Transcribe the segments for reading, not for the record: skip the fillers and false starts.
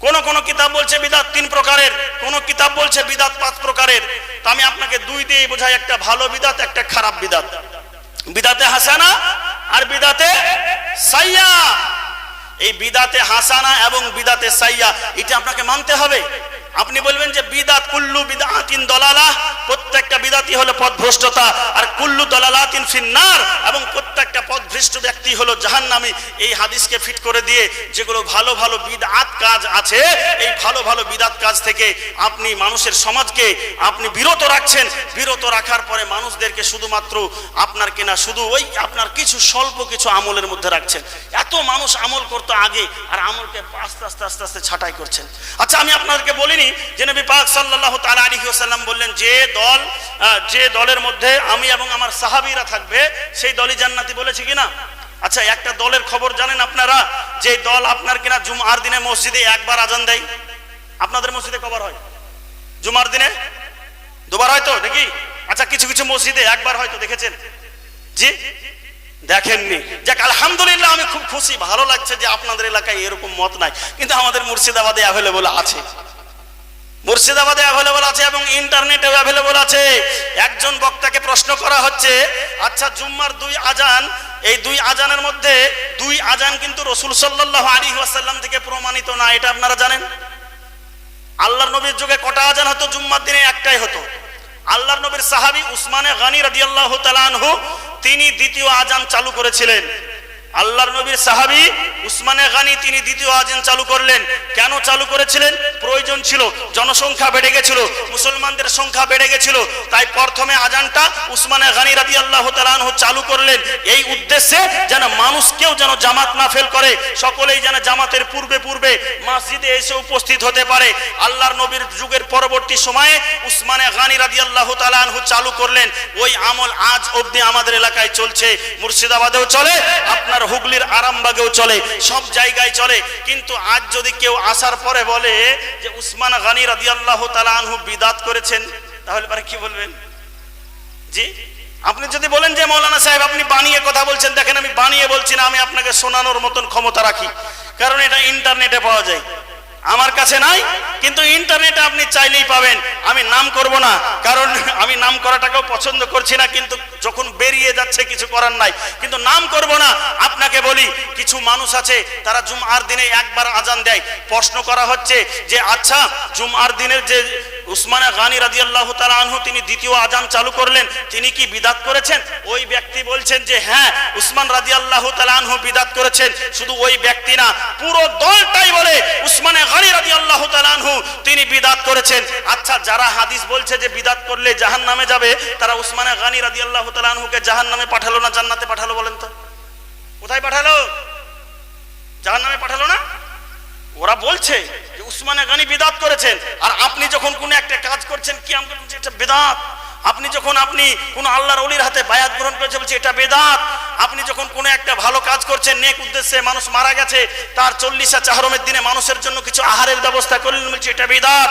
কোন কিতাব বলছে বিদাত 3 প্রকারের, কোন কিতাব বলছে বিদাত 5 প্রকারের। তো আমি আপনাকে দুই দিয়ে বোঝাই, একটা ভালো বিদাত, একটা খারাপ বিদাত। বিদাতে হাসানা আর বিদাতে সাইয়্যা। এই বিদাতে হাসানা এবং বিদাতে সাইয়্যা এটা আপনাকে মানতে হবে। আপনি বলবেন যে বিদাত কুল্লু বিদআতিন দালালাহ, প্রত্যেকটা বিদাতই হলো পথভ্রষ্টতা, আর কুল্লু দালালাতিন ফিন্নার, এবং প্রত্যেকটা পথভ্রষ্ট ব্যক্তি হলো জাহান্নামী। এই হাদিসকে ফিট করে দিয়ে যেগুলো ভালো ভালো বিদআত কাজ আছে, এই ভালো ভালো বিদআত কাজ থেকে আপনি মানুষের সমাজকে আপনি বিরত রাখছেন। বিরত রাখার পরে মানুষদেরকে শুধুমাত্র আপনার কিনা শুধু ওই আপনার কিছু স্বল্প কিছু আমলের মধ্যে রাখছেন। এত মানুষ আমল করতো আগে, আর আমলকে আস্তে আস্তে আস্তে আস্তে ছাঁটাই করছেন। আচ্ছা, আমি আপনাদেরকে বলিনি যে নবী পাক সাল্লাল্লাহু তাআলা আলাইহি ওয়াসাল্লাম বললেন যে দলের মধ্যে আমি এবং আমার সাহাবীরা থাকবে সেই দলই জান্নাতি, বলেছে কিনা? আচ্ছা, একটা দলের খবর জানেন আপনারা? যে দল আপনার কিনা জুমার দিনে মসজিদে একবার আজান দেয়। আপনাদের মসজিদে কবার হয়? জুমার দিনে 2 বার হয় তো দেখি। আচ্ছা, কিছু কিছু মসজিদে একবার হয়তো দেখেছেন? জি, দেখেননি? যাক, আলহামদুলিল্লাহ, আমি খুব খুশি, ভালো লাগছে যে আপনাদের এলাকায় এরকম মত নাই, কিন্তু আমাদের মুর্শিদাবাদে অ্যাভেলেবল আছে। মুর্শিদাবাদে অ্যাভেলেবল আছে এবং ইন্টারনেটে অ্যাভেলেবল আছে। একজন বক্তাকে প্রশ্ন করা হচ্ছে, আচ্ছা জুম্মার 2 আজান, এই 2 আজানের মধ্যে 2 আজান কিন্তু রাসূল সাল্লাল্লাহু আলাইহি ওয়াসাল্লাম থেকে প্রমাণিত না, এটা আপনারা জানেন? আল্লাহর নবীর যুগে কটা আজান হতো? জুম্মার দিনে একটাই হতো। আল্লাহর নবীর সাহাবী উসমানে গনি রাদিয়াল্লাহু তাআলা আনহু তিনি দ্বিতীয় আজান চালু করেছিলেন। আল্লাহর নবীর সাহাবী উসমানে গনি তিনি দ্বিতীয় আজান চালু করলেন। কেন চালু করেছিলেন? প্রয়োজন ছিল, জনসংখ্যা বেড়ে গেছিল, মুসলমানদের সংখ্যা বেড়ে গেছিল, তাই প্রথমে আজানটা উসমানে গনি রাদিয়াল্লাহু তাআলা আনহু চালু করলেন, এই উদ্দেশ্যে যেন মানুষ কেউ যেন জামাত না ফেল করে, সকলেই যেন জামাতের পূর্বে পূর্বে মসজিদে এসে উপস্থিত হতে পারে। আল্লাহর নবীর যুগের পরবর্তী সময়ে উসমানে গনি রাদিয়াল্লাহু তাআলা আনহু চালু করলেন। ওই আমল আজ অবধি আমাদের এলাকায় চলছে, মুর্শিদাবাদেও চলে, আপনার হুগলির আরামবাগেও চলে, সব জায়গায় চলে। কিন্তু আজ যদি কেউ আসার পরে বলে যে উসমান গনি রাদিয়াল্লাহু তাআলা আনহু বিদাত করেছেন, তাহলে পরে কি বলবেন? জি, আপনি যদি বলেন যে মৌলানা সাহেব আপনি বানিয়ে কথা বলছেন, দেখেন আমি বানিয়ে বলছি না, আমি আপনাকে শোনানোর মতন ক্ষমতা রাখি, কারণ এটা ইন্টারনেটে পাওয়া যায়, আমার কাছে নাই, কিন্তু ইন্টারনেটে আপনি চাইলেই পাবেন। আমি নাম করব না, কারণ আমি নাম করাটাকেও পছন্দ করছি না, কিন্তু যখন বেরিয়ে যাচ্ছে কিছু করার নাই, কিন্তু নাম করব না। আপনাকে বলি, কিছু মানুষ আছে তারা জুমার দিনে একবার আজান দেয়। প্রশ্ন করা হচ্ছে যে আচ্ছা জুমার দিনের যে উসমানে গনি রাদিয়াল্লাহু তাআলা আনহু তিনি দ্বিতীয় আজান চালু করলেন, তিনি কি বিদাত করেছেন? ওই ব্যক্তি বলছেন যে হ্যাঁ, উসমান রাদিয়াল্লাহু তাআলা আনহু বিদাত করেছেন। শুধু ওই ব্যক্তি না, পুরো দলটাই বলে উসমানে গনি রাদিয়াল্লাহু তাআলা আনহু তিনি বিদাত করেছেন। আচ্ছা, যারা হাদিস বলছে যে বিদাত করলে জাহান্নামে যাবে, তারা উসমানে গনি রাদিয়াল্লাহু তাআলা আনহুকে জাহান্নামে পাঠালো না জান্নাতে পাঠালো? বলেন তো, কোথায় পাঠালো? জাহান্নামে পাঠালো না? ওরা বলছে যে উসমানে গনি বিদাত করেছেন, আর আপনি যখন কোনো একটা কাজ করছেন কি আমরা বলছি এটা বিদাত। আপনি যখন আপনি কোন আল্লাহর ওলির হাতে বায়াত গ্রহণ করেছে বলছে এটা বিদাত। আপনি যখন কোনো একটা ভালো কাজ করছেন, নেক উদ্দেশ্যে, মানুষ মারা গেছে, তার 40 চাহরমের দিনে মানুষের জন্য কিছু আহারের ব্যবস্থা করলেন, বলছে এটা বিদাত।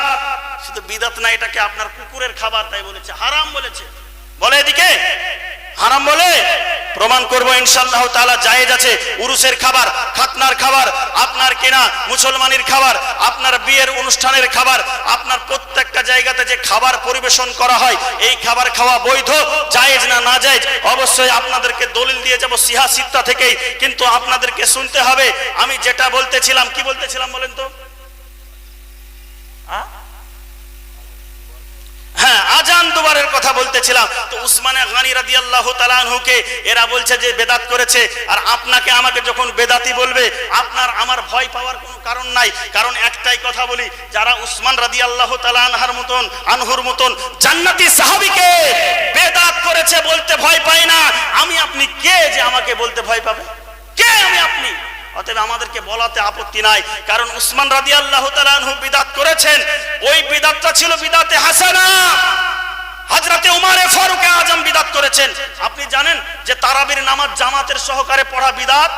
শুধু বিদাত না, এটাকে আপনার কুকুরের খাবার, তাই বলেছে হারাম বলেছে। বলে এদিকে হারাম বলে, প্রমাণ করব ইনশাআল্লাহ তাআলা। জায়েজ আছে, উরুসের খাবার, খাতনার খাবার, আপনার কেনা মুসলমানের খাবার, আপনার বিয়ের অনুষ্ঠানের খাবার, আপনার প্রত্যেকটা জায়গাতে যে খাবার পরিবেশন করা হয়, এই খাবার খাওয়া বৈধ, জায়েজ না না জায়েজ অবশ্যই আপনাদেরকে দলিল দিয়ে যাব সিহা সিত্তা থেকেই। কিন্তু আপনাদেরকে শুনতে হবে আমি যেটা বলতেছিলাম। কি বলতেছিলাম বলেন তো? হ্যাঁ, আজান দুবারের কথা বলতেছিলাম। তো উসমানে গনি রাদিয়াল্লাহু তাআলা আনহুকে এরা বলছে যে বেদাত করেছে, আর আপনাকে আমাকে যখন বেদাতি বলবে, আপনার আমার ভয় পাওয়ার কোনো কারণ নাই। কারণ একটাই কথা বলি, যারা উসমান রাদিয়াল্লাহু তাআলা আনহুর মতন জান্নাতি সাহাবীকে বেদাত করেছে বলতে ভয় পায় না, আমি আপনি কে যে আমাকে বলতে ভয় পাবে? কে আমি আপনি? অতএব আমাদেরকে বলাতে আপত্তি নাই, কারণ উসমান রাদিয়াল্লাহু তাআলা আনহু বিদাত করেছেন, ওই বিদাতটা ছিল বিদাতে হাসানা। হযরতে উমরে ফারুক আজম বিদাত করেছেন। আপনি জানেন যে তারাবির নামাজ জামাতের সহকারে পড়া বিদাত?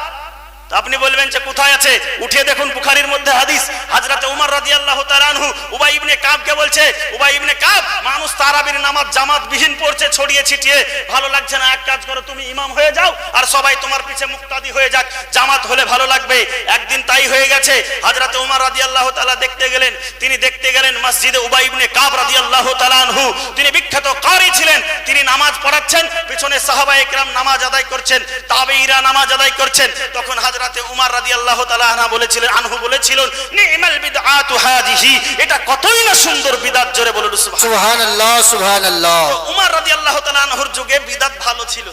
আপনি বলবেন যে কোথায় আছে, উঠিয়ে দেখুন বুখারীর মধ্যে হাদিস। হযরত উমর রাদিয়াল্লাহু তাআলা আনহু উবাই ইবনে কাবকে বলছে, উবাই ইবনে কাব, মানুষ তারাবির নামাজ জামাত বিহীন পড়ছে ছড়িয়ে ছিটিয়ে, ভালো লাগছে না, এক কাজ করো তুমি ইমাম হয়ে যাও আর সবাই তোমার পিছে মুক্তাদি হয়ে যাক, জামাত হলে ভালো লাগবে। একদিন তাই হয়ে গেছে। হযরত উমর রাদিয়াল্লাহু তাআলা দেখতে গেলেন, তিনি দেখতে গেলেন মসজিদে উবাই ইবনে কাব রাদিয়াল্লাহু তাআলা আনহু, তিনি বিখ্যাত কারি ছিলেন, তিনি নামাজ পড়াচ্ছেন, পিছনে সাহাবায়ে কেরাম নামাজ আদায় করছেন, তাবেঈরা নামাজ আদায় করছেন। তখন হযরতে উমর রাদিয়াল্লাহু তাআলা আনহু বলেছিলেন, নি'মাল বিদআতু হাযিহি, এটা কতই না সুন্দর বিদআত, জোরে বলুন সুবহানাল্লাহ সুবহানাল্লাহ। উমর রাদিয়াল্লাহু তাআলা আনহুর যুগে বিদআত ভালো ছিল,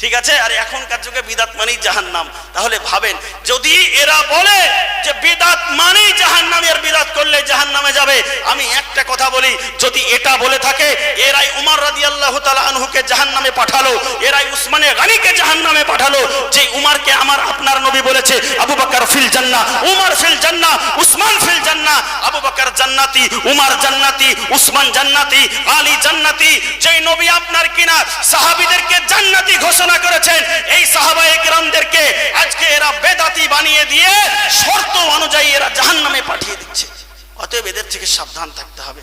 ঠিক আছে, আর এখনকার যুগে বিদআত মানেই জাহান্নাম। তাহলে ভাবেন, যদি এরা বলে যে বিদআত মানেই জাহান্নাম, এর বিদআত করলে জাহান্নামে যাবে, আমি একটা কথা বলি, যদি এটা বলে থাকে, এরাই উমর রাদিয়াল্লাহু তাআলা আনহুকে জাহান্নামে পাঠালো, এরাই উসমানে গনিকে জাহান্নামে পাঠালো। যে উমরকে আমার আপনার নবী বলেছে আবু বকর ফিল জান্নাহ, উমর ফিল জান্নাহ, উসমান ফিল জান্নাহ, আবু বকর জান্নাতি, উমর জান্নাতি, উসমান জান্নাতি, আলী জান্নাতি, যেই নবী আপনার কিনা সাহাবীদেরকে জান্নাতি ঘোষণা করেছেন, এই সাহাবায়ে কেরামদেরকে আজকে এরা বেদাতি বানিয়ে দিয়ে শর্ত অনুযায়ী এরা জাহান্নামে পাঠিয়ে দিচ্ছে। অতএব এদের থেকে সাবধান থাকতে হবে।